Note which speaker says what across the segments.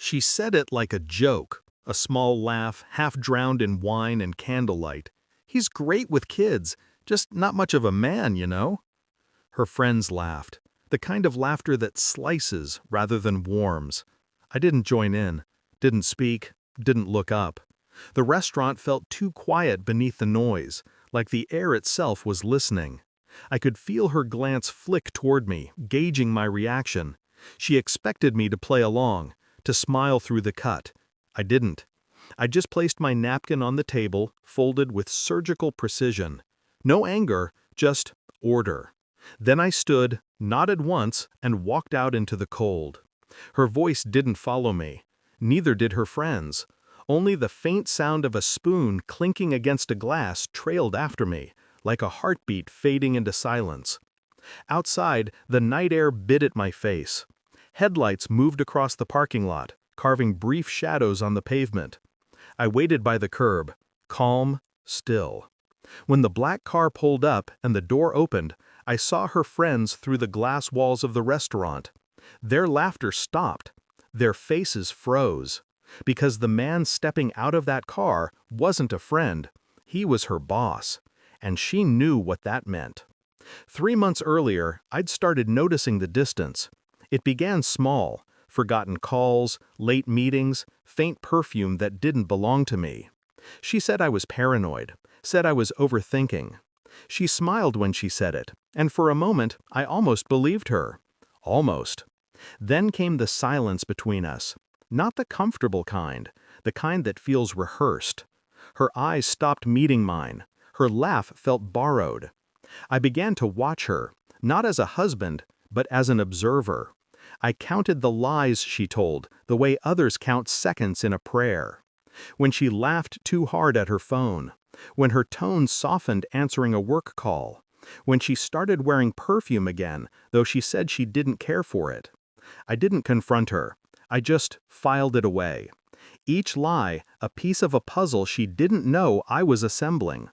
Speaker 1: She said it like a joke, a small laugh half drowned in wine and candlelight. He's great with kids, just not much of a man, you know. Her friends laughed, the kind of laughter that slices rather than warms. I didn't join in, didn't speak, didn't look up. The restaurant felt too quiet beneath the noise, like the air itself was listening. I could feel her glance flick toward me, gauging my reaction. She expected me to play along, to smile through the cut. I didn't. I just placed my napkin on the table, folded with surgical precision. No anger, just order. Then I stood, nodded once, and walked out into the cold. Her voice didn't follow me. Neither did her friends. Only the faint sound of a spoon clinking against a glass trailed after me, like a heartbeat fading into silence. Outside, the night air bit at my face. Headlights moved across the parking lot, carving brief shadows on the pavement. I waited by the curb, calm, still. When the black car pulled up and the door opened, I saw her friends through the glass walls of the restaurant. Their laughter stopped. Their faces froze. Because the man stepping out of that car wasn't a friend. He was her boss. And she knew what that meant. 3 months earlier, I'd started noticing the distance. It began small, forgotten calls, late meetings, faint perfume that didn't belong to me. She said I was paranoid, said I was overthinking. She smiled when she said it, and for a moment, I almost believed her. Almost. Then came the silence between us. Not the comfortable kind, the kind that feels rehearsed. Her eyes stopped meeting mine. Her laugh felt borrowed. I began to watch her, not as a husband, but as an observer. I counted the lies she told, the way others count seconds in a prayer. When she laughed too hard at her phone. When her tone softened answering a work call. When she started wearing perfume again, though she said she didn't care for it. I didn't confront her. I just filed it away. Each lie, a piece of a puzzle she didn't know I was assembling.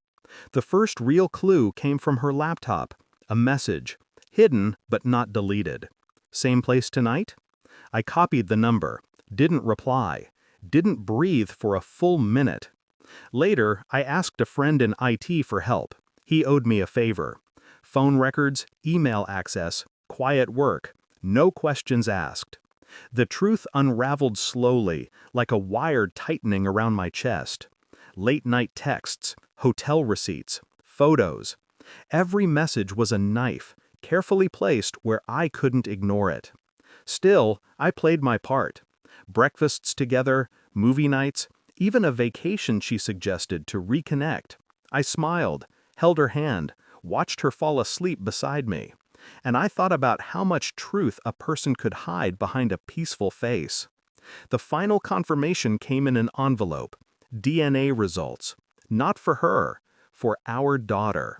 Speaker 1: The first real clue came from her laptop, a message, hidden but not deleted. Same place tonight? I copied the number, didn't reply, didn't breathe for a full minute. Later, I asked a friend in IT for help. He owed me a favor. Phone records, email access, quiet work, no questions asked. The truth unraveled slowly, like a wire tightening around my chest. Late-night texts, hotel receipts, photos. Every message was a knife, carefully placed where I couldn't ignore it. Still, I played my part. Breakfasts together, movie nights, even a vacation she suggested to reconnect. I smiled, held her hand, watched her fall asleep beside me. And I thought about how much truth a person could hide behind a peaceful face. The final confirmation came in an envelope. DNA results. Not for her, for our daughter.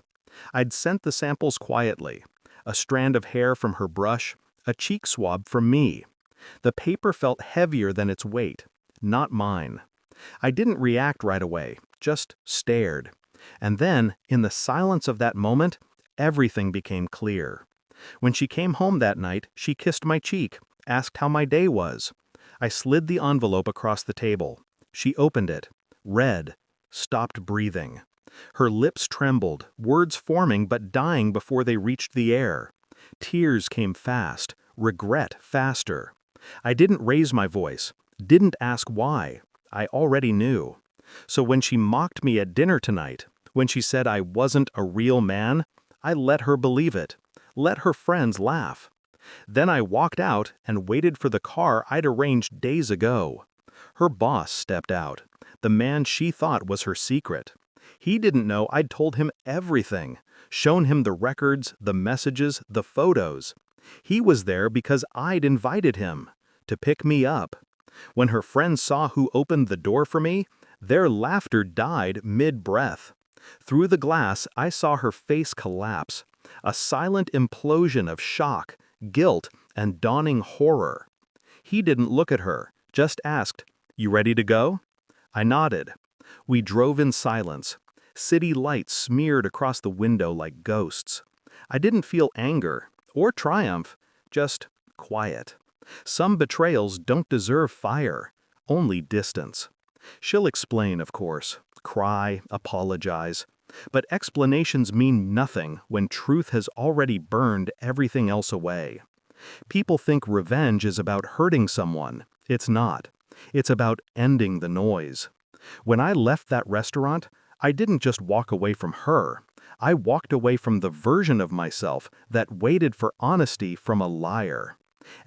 Speaker 1: I'd sent the samples quietly. A strand of hair from her brush, a cheek swab from me. The paper felt heavier than its weight. Not mine. I didn't react right away, just stared. And then, in the silence of that moment, everything became clear. When she came home that night, she kissed my cheek, asked how my day was. I slid the envelope across the table. She opened it, read, stopped breathing. Her lips trembled, words forming but dying before they reached the air. Tears came fast, regret faster. I didn't raise my voice, didn't ask why. I already knew. So when she mocked me at dinner tonight, when she said I wasn't a real man, I let her believe it, let her friends laugh. Then I walked out and waited for the car I'd arranged days ago. Her boss stepped out, the man she thought was her secret. He didn't know I'd told him everything, shown him the records, the messages, the photos. He was there because I'd invited him, to pick me up. When her friends saw who opened the door for me, their laughter died mid-breath. Through the glass, I saw her face collapse, a silent implosion of shock, guilt, and dawning horror. He didn't look at her, just asked, "You ready to go?" I nodded. We drove in silence. City lights smeared across the window like ghosts. I didn't feel anger or triumph, just quiet. Some betrayals don't deserve fire, only distance. She'll explain, of course, cry, apologize. But explanations mean nothing when truth has already burned everything else away. People think revenge is about hurting someone. It's not. It's about ending the noise. When I left that restaurant, I didn't just walk away from her. I walked away from the version of myself that waited for honesty from a liar.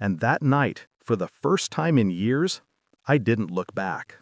Speaker 1: And that night, for the first time in years, I didn't look back.